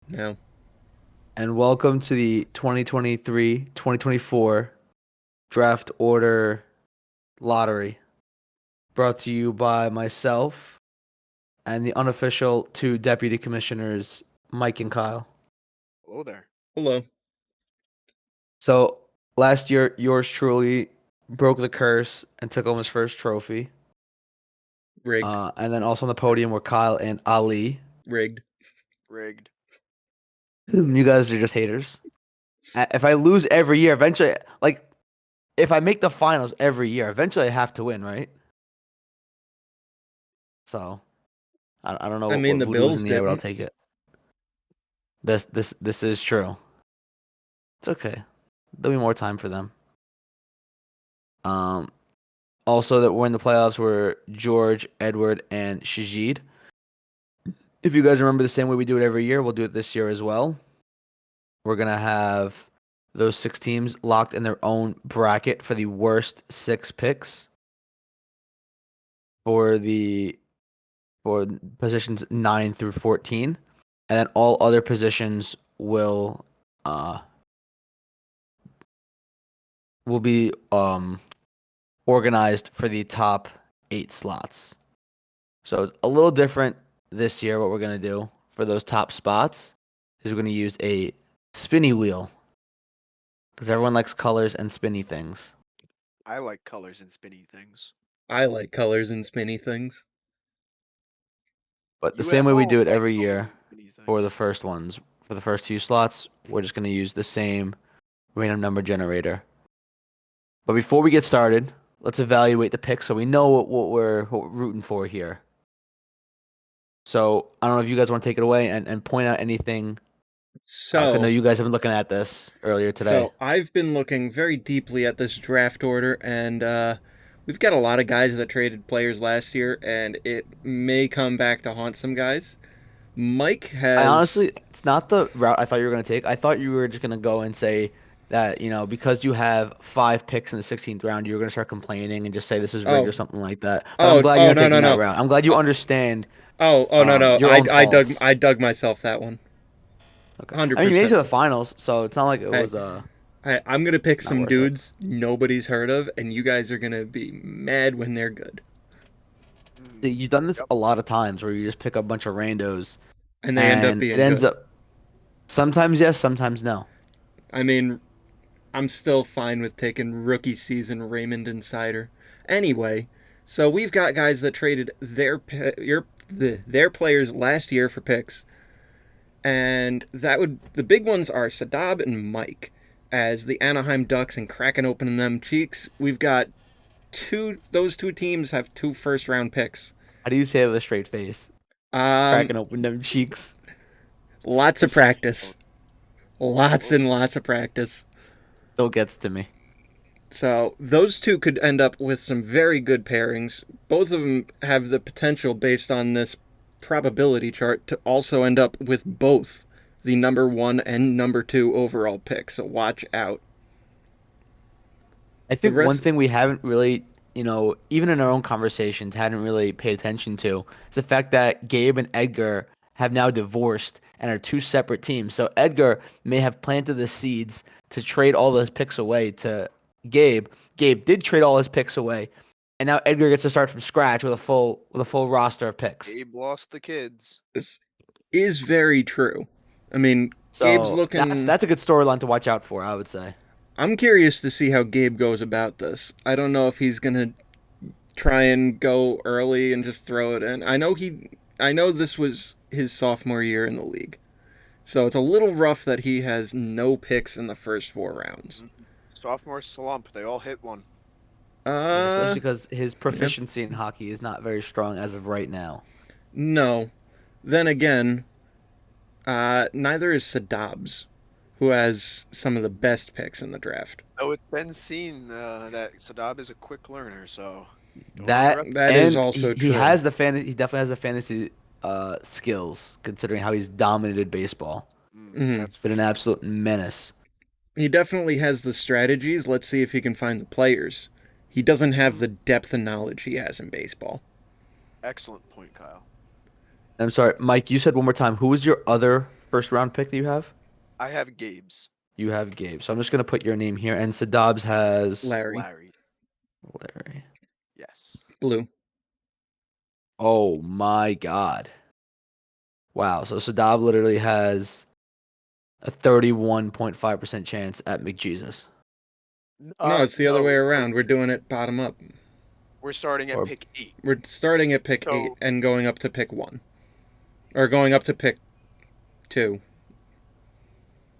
No. And welcome to the 2023-2024 Draft Order Lottery, brought to you by myself and the unofficial two deputy commissioners, Mike and Kyle. Hello there. Hello. So last year, yours truly broke the curse and took home his first trophy. Rigged. And then also on the podium were Kyle and Ali. Rigged. Rigged. You guys are just haters. If I lose every year, eventually, like, if I make the finals every year, eventually I have to win, right? So I don't know I mean, what the voodoo is in Bills the air, but I'll didn't. take it. This is true. It's okay. There'll be more time for them. Um, Also that we're in the playoffs were George, Edward, and Shajid. If you guys remember the same way we do it every year, we'll do it this year as well. We're gonna have those six teams locked in their own bracket for the worst six picks for the for positions 9 through 14, and then all other positions uh will be organized for the top 8 slots. So it's a little different this year. What we're gonna do for those top spots is we're gonna use a spinny wheel because everyone likes colors and spinny things. I like colors and spinny things. I like colors and spinny things. But the You at same way we home do it like every colors year and spinny for the things. first ones, for the first few slots, we're just gonna use the same random number generator. But before we get started, let's evaluate the picks so we know what we're rooting for here. So I don't know if you guys want to take it away and point out anything. 'Cause I know So, you guys have been looking at this earlier today. so I've been looking very deeply at this draft order, and we've got a lot of guys that traded players last year, and it may come back to haunt some guys. Mike I has. honestly, it's not the route I thought you were gonna take. I thought you were just gonna go and say that, because you have 5 picks in the 16th round, you're gonna start complaining and just say this is rigged or Oh, something like that. But I'm oh, glad you're oh, not no, no, taking that no. route. I'm glad you Oh, understand oh, no, no. your own faults. I dug myself that one. Okay. I mean, you made it 100%. to the finals, so it's not like it Hey, was I'm gonna pick not some worth it. dudes nobody's heard of, and you guys are gonna be mad when they're good, You've done this Yep. a lot of times where you just pick up a bunch of randos and they end up and it being ends good. up sometimes yes, sometimes no. I mean, I'm still fine with taking rookie season Raymond Insider. Anyway, so we've got guys that traded their players last year for picks, and the big ones are Sadab and Mike. As the Anaheim Ducks and cracking open them cheeks, we've got those two teams have two first round picks. How do you say it with a straight face? Um, Cracking open them cheeks. Lots of practice. Oh, Lots oh, and lots of practice. Still gets to me. So those two could end up with some very good pairings. Both of them have the potential, based on this probability chart, to also end up with both the number one and number two overall pick. So watch out. I The think one rest, thing we haven't really, even in our own conversations, hadn't really paid attention to is the fact that Gabe and Edgar have now divorced and are two separate teams. So Edgar may have planted the seeds to trade all those picks away to Gabe. Gabe did trade all his picks away, and now Edgar gets to start from scratch with a full roster of picks. Abe lost the kids. this is very true. I mean, Gabe's So that's looking. that's a good storyline to watch out for, I would say. I'm curious to see how Gabe goes about this. I don't know if he's gonna try and go early and just throw it in. I know this was his sophomore year in the league. So it's a little rough that he has no picks in the first 4 rounds. Sophomore slump. They all hit one. Uh, Especially because his yeah. proficiency in hockey is not very strong as of right now. No. Then again, neither is Sadabs, who has some of the best picks in the draft. Oh, it's been seen that Sadab is a quick learner, so don't That underestimate. That is and he, also he true. has he definitely has the fantasy skills considering how he's dominated baseball. Hmm. That's for Been an sure. absolute menace. He definitely has the strategies. Let's see if he can find the players. He doesn't have the depth and knowledge he has in baseball. Excellent point, Kyle. I'm sorry, Mike, you said one more time, who was your other first round pick that you have? I have Gabe's. You have Gabe. So I'm just gonna put your name here, and Sadab's has Larry. Larry. Larry. Yes. Blue. Oh my God. Wow. So Sadab literally has a 31.5% chance at McJesus. No, it's the other way No, around. We're doing it bottom up. we're starting at Or pick 8. We're starting at pick 8 So- and going up to pick 1. Or going up to pick 2.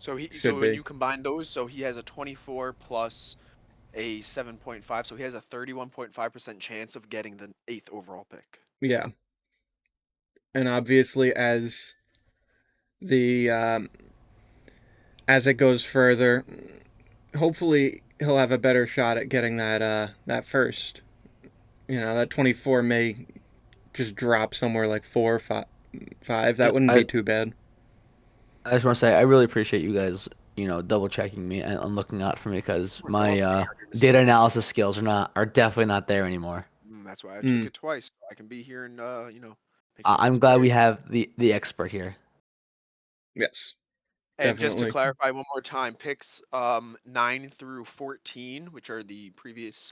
So Should when be. you combine those, so he has a 24 plus a 7.5, so he has a 31.5% chance of getting the 8th overall pick. Yeah. And obviously, the as it goes further, hopefully he'll have a better shot at getting that first. That 24 may just drop somewhere like 4 or 5. That wouldn't be too bad. I just want to say I really appreciate you guys, double checking me and looking out for me because We're my all here to data support. analysis skills are definitely not there anymore. That's why I Mm. took it twice. So I can be here and pick I'm your glad we players. have the expert here. Yes. And just to Definitely. clarify one more time, picks 9 through 14, which are the previous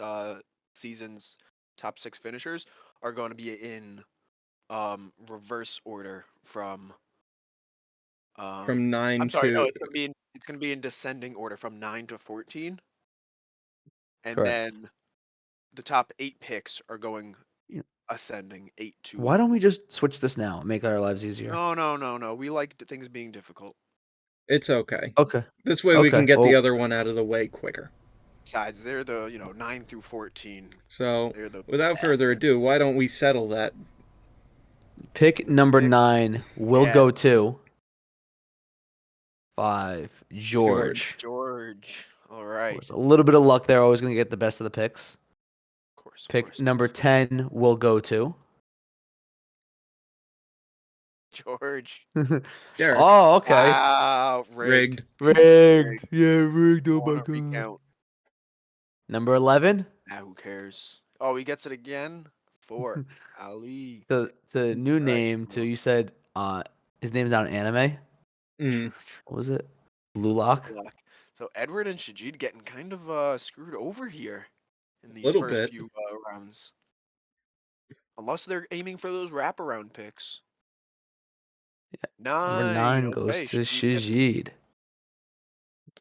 season's top 6 finishers, are going to be in reverse order from. From 9 I'm sorry. to No, it's gonna be in descending order from 9 to 14, and Correct. then the top 8 picks are going Yeah. ascending 8 to. Why don't we just switch this now and make our lives easier? No. We like things being difficult. It's okay. Okay. This way we can Okay, get the well- other one out of the way quicker. Besides, they're the 9 through 14. So, They're the without further ado, why don't we settle that? Pick number Pick- 9 will Yeah. go to 5, George. George. All right. A little bit of luck there. Always going to get the best of the picks. Of course. Pick number 10 will go to. George. Derek. Oh, okay. Wow. Rigged. Rigged. Yeah, rigged. Oh my Wanna God. recount. Number 11, Who cares? Oh, he gets it again for Ali. the new Right, name to, well- you said his name's not an anime. Mm. What was it? Blue Lock? Luck. So Edward and Shajid getting kind of screwed over here in these Little first bit. few rounds. Unless they're aiming for those wraparound picks. Number 9 goes Okay, to Shajid gets- Shajid.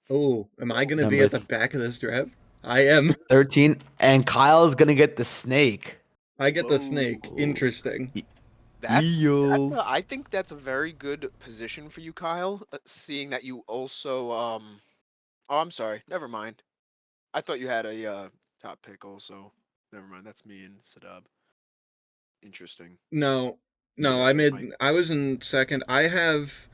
Oh, am I going to be Number at the back of this draft? I am. 13, and Kyle's gonna get the snake. I get the snake. Whoa. Interesting. Eels. I think that's a very good position for you, Kyle. Seeing that you also Oh, I'm sorry. Never mind. I thought you had a top pick also. Never mind. That's me and Sadab. Interesting. No. This No, is like- I was in second. I have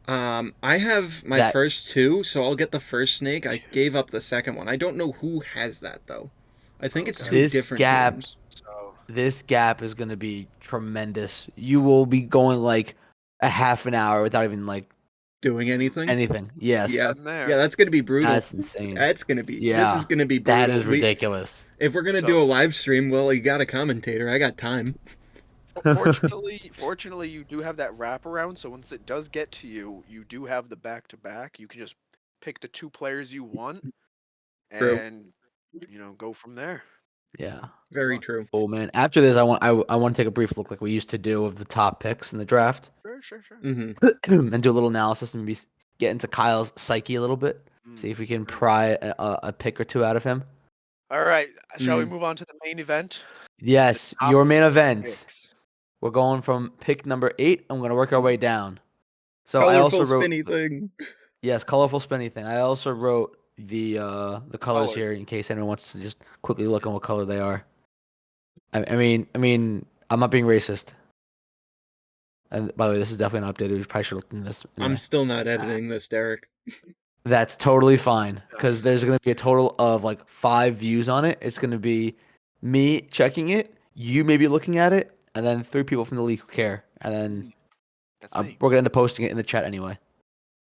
my That- first 2, so I'll get the first snake. I gave up the second one. I don't know who has that though. I think it's Okay. 2 This different gap- teams. So This gap is gonna be tremendous. You will be going like a half an hour without even like Doing anything? anything. Yes. Yeah. in there. Yeah, that's going to be brutal. That's insane. That's going to be. This Yeah, is going to be brutal. That is ridiculous. If we're going to So- do a live stream, well, you got a commentator. I got time. Fortunately, you do have that wraparound. So once it does get to you, you do have the back to back. You can just pick the 2 players you want, True. and go from there. Yeah. Very true. Oh man. After this, I want to take a brief look like we used to do of the top picks in the draft, Sure. Mm-hmm. and do a little analysis and maybe get into Kyle's psyche a little bit. See if we can pry a pick or 2 out of him. All right. Shall we Mm. move on to the main event? Yes, top your main event. Picks. We're going from pick number 8. I'm gonna work our way down. So I Colorful also wrote spinny thing. yes, colorful spinny thing. I also wrote the colors here Colors. in case anyone wants to just quickly look on what color they are. I mean, I'm not being racist. And by the way, this is definitely not updated. We probably should look into this. I'm anyway. still not editing this, Derek. That's totally fine because there's going to be a total of like 5 views on it. It's going to be me checking it, you maybe looking at it, and then 3 people from the league who care. And then That's me. we're going to end up posting it in the chat anyway.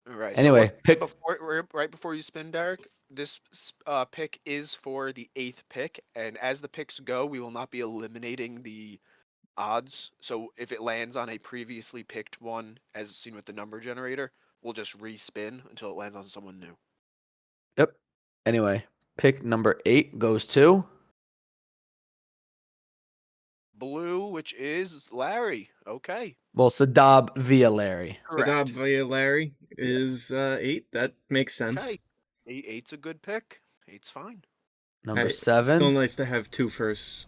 All right. Anyway, so pick- right before you spin, Derek. This pick is for the 8th pick, and as the picks go, we will not be eliminating the odds. So if it lands on a previously picked one, as seen with the number generator, we'll just respin until it lands on someone new. Yep. Anyway, pick number 8 goes to. Blue, which is Larry. Okay, Well, Sadab via Larry. Sadab correct. via Larry is 8. That makes sense. Okay, eight's a good pick. Eight's fine. Number Hey, still 7. nice to have 2 firsts.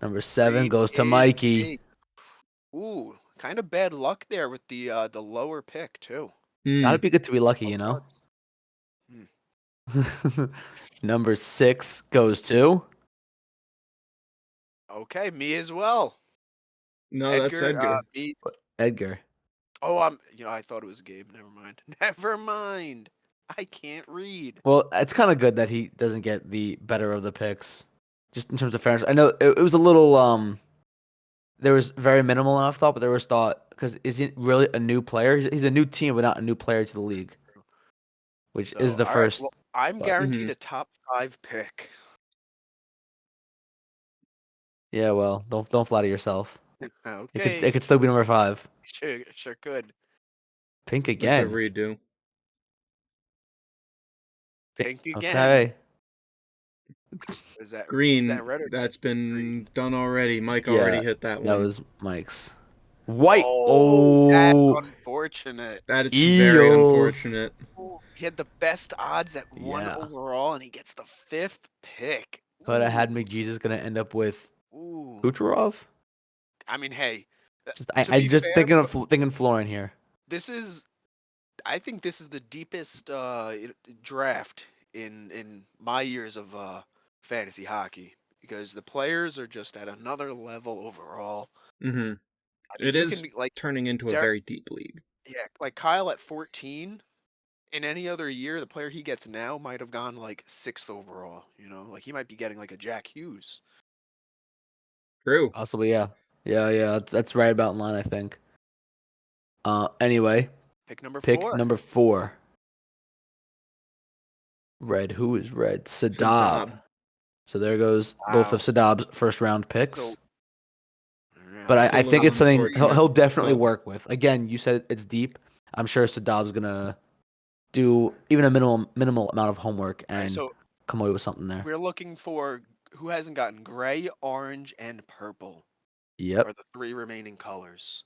Number 7 Three goes to is Mikey. me. Ooh, kind of bad luck there with the lower pick too. Gotta be good to be lucky, Oh, you know? cards. Hmm. Number 6 goes to. Okay, me as well. No, that's Edgar. Me. Edgar. Oh, I thought it was Gabe. Never mind. Never mind. I can't read. Well, it's kind of good that he doesn't get the better of the picks, just in terms of fairness. I know it was a little there was very minimal enough thought, but there was thought because is he really a new player? He's a new team, but not a new player to the league, which So, is the all right. first. Well, I'm but- guaranteed a top 5 pick. Yeah, well, don't flatter yourself. Okay. It could still be number 5. Sure could. Pink That's a again. redo. Pink again. Okay. Is that Green, red or that's been green? done already. Mike Yeah, already hit that That one. was Mike's. White. That's Oh, unfortunate. That it's very Eels. unfortunate. He had the best odds at 1 Yeah. overall, and he gets the 5th pick. Could have Ooh, had McJesus gonna end up with ooh. Kucherov. I mean, hey, Just to I'm be just fair, thinking Florin here. I think this is the deepest draft in my years of fantasy hockey because the players are just at another level overall. Hmm I mean, It you is can be like turning into a Derek, very deep league. yeah, like Kyle at 14. In any other year, the player he gets now might have gone like 6th overall. Like he might be getting like a Jack Hughes. True. Possibly, yeah. Yeah. That's right about in line, I think. Anyway, Pick number pick 4. number 4. Red. Who is red? Sadab. Sadab. So there goes both of Wow. Sadab's first round picks. So, But It's a I think little it's something he'll unfortunate, definitely but- work with. Again, you said it's deep. I'm sure Sadab's gonna do even a minimal amount of homework all right, and so come away with something there. we're looking for who hasn't gotten gray, orange, and purple Yep. are the 3 remaining colors.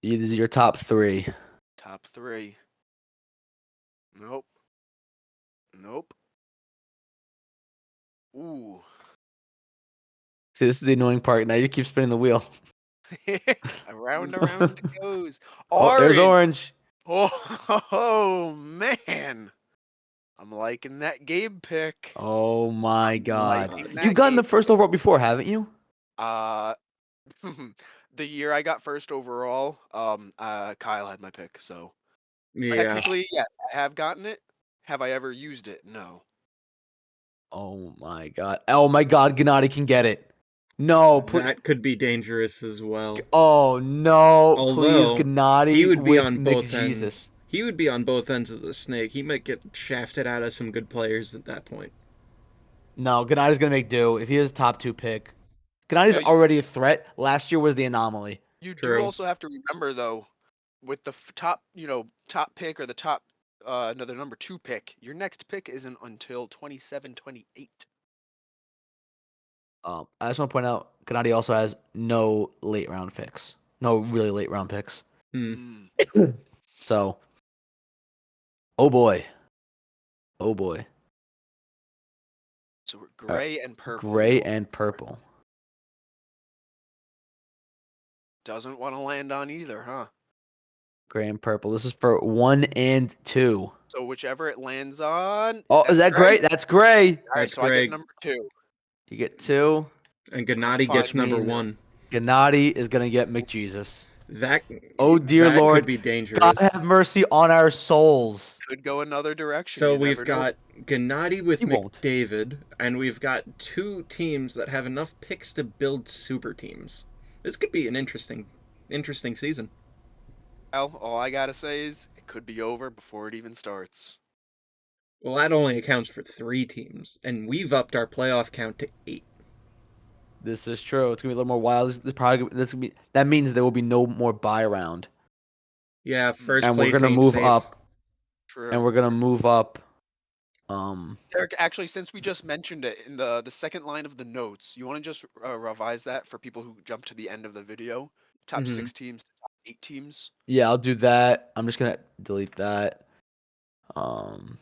These are your top 3. Top 3. Nope. Nope. Ooh. See, this is the annoying part. Now you keep spinning the wheel. Around it goes. Oh, there's orange. Oh, man. I'm liking that Gabe pick. Oh my I'm God. liking You've that gotten the Gabe first pick. overall before, haven't you? Uh, the year I got first overall, Kyle had my pick. So Yeah. technically, yes, I have gotten it. Have I ever used it? No. Oh my God. Oh my God. Gennady can get it. No, please. That could be dangerous as well. Oh no. Please, Although, Gennady he would be with on both McJesus. ends. He would be on both ends of the snake. He might get shafted out of some good players at that point. No, Gennady's going to make do if he is top 2 pick. Gennady's Yeah, already a threat. Last year was the anomaly. you do True. also have to remember though, with the top, top pick or the top, another number 2 pick, your next pick isn't until 27, 28. I just want to point out, Gennady also has no late round picks. No really late round picks. Hmm. So, oh boy. Oh boy. So we're gray and purple. Gray the and purple. doesn't want to land on either, huh? Gray and purple. This is for 1 and 2. So whichever it lands on. Oh, is that gray? gray? That's gray. All right, That's so I Greg. get number 2. You get 2. And Gennady Fine gets number means- 1. Gennady is going to get McJesus. That. Oh, dear that Lord. could be dangerous. God have mercy on our souls. Could go another direction. So you we've never know. got Gennady with He won't. McDavid, and we've got 2 teams that have enough picks to build super teams. This could be an interesting season. Well, all I gotta say is it could be over before it even starts. Well, that only accounts for 3 teams, and we've upped our playoff count to 8. This is true. It's gonna be a little more wild. That means there will be no more buy round, Yeah, first and we're place gonna ain't move safe. up, True. and we're gonna move up. Derek, actually, since we just mentioned it in the second line of the notes, you want to just revise that for people who jump to the end of the video? Top Mhm. 6 teams, top 8 teams. Yeah, I'll do that. I'm just gonna delete that. Um,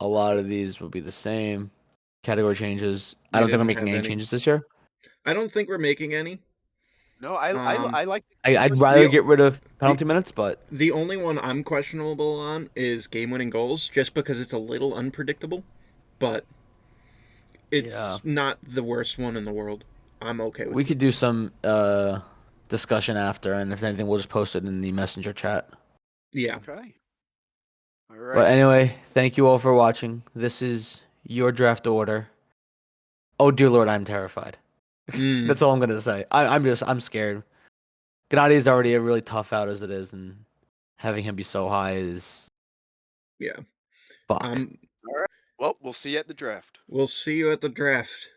a lot of these will be the same. Category changes. I They don't think we're didn't making have any any. changes this year. I don't think we're making any. No, I Um, I like. I'd rather get rid of penalty the minutes, but the only one I'm questionable on is game-winning goals, just because it's a little unpredictable. But yeah, it's not the worst one in the world. I'm okay with we it. could do some discussion after, and if anything, we'll just post it in the messenger chat. Yeah. Okay. All But right. anyway, thank you all for watching. This is your draft order. Oh dear lord, I'm terrified. Mm, That's all I'm gonna say. I'm scared. Gennady is already a really tough out as it is, and having him be so high is yeah. fuck. All right. Well, we'll see you at the draft. We'll see you at the draft.